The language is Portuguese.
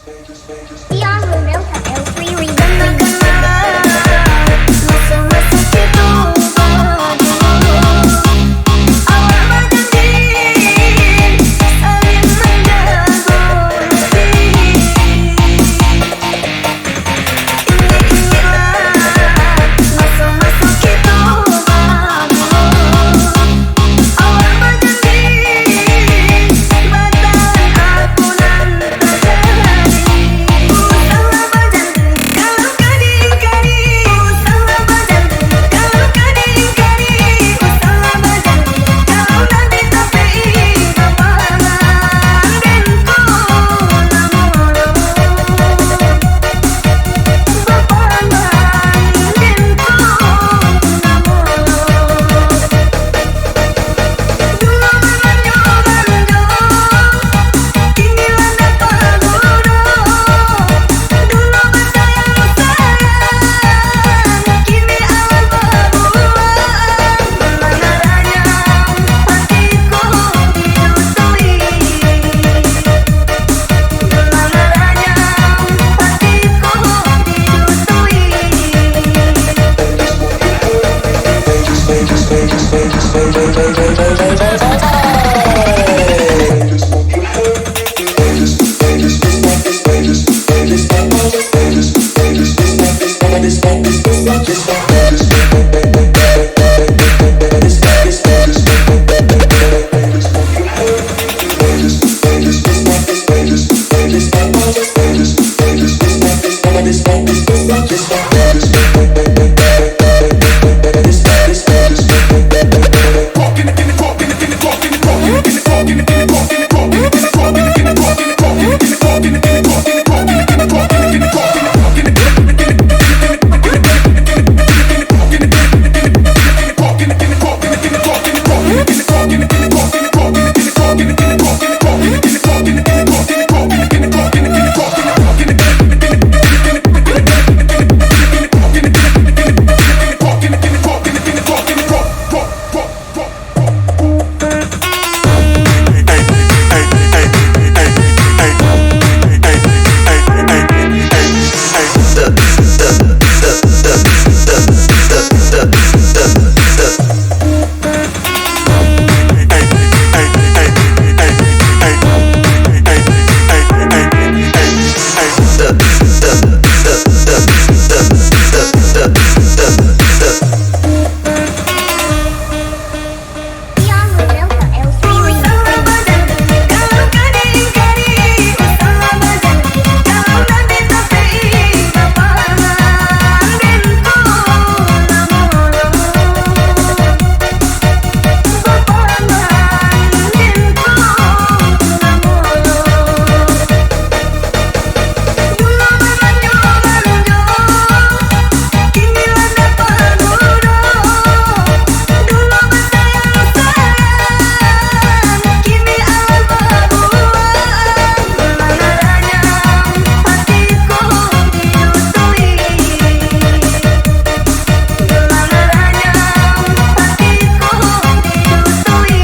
Dion Rulmelta L3 Remixer. Masuk-masuk itu baru awal berjanji saling menjaga masuk-masuk itu baru awal berjanji batalan aku nan terjadi salah berjanji kalau kau diingkari salah berjanji kalau kau diingkari salah berjanji kalau nanti tapi Bapangaan Den Ko Bapangaan Den Ko Dulu Manjo Manjo kini landa Paguno dulu bersayang sayang kini alam berbuah gimana raya hatiku didutui gimana raya hatiku Dion Rulmelta L3 Remixer. Kalau kau diingkari salah berjanji kalau nanti tapi Bapangaan Den Ko Bapangaan Den Ko Dulu Bamanjo Manjo kini landa Paguno dulu bersayang sayang kini alam berbuah gimana raya hatiku didutui gimana raya hatiku didutui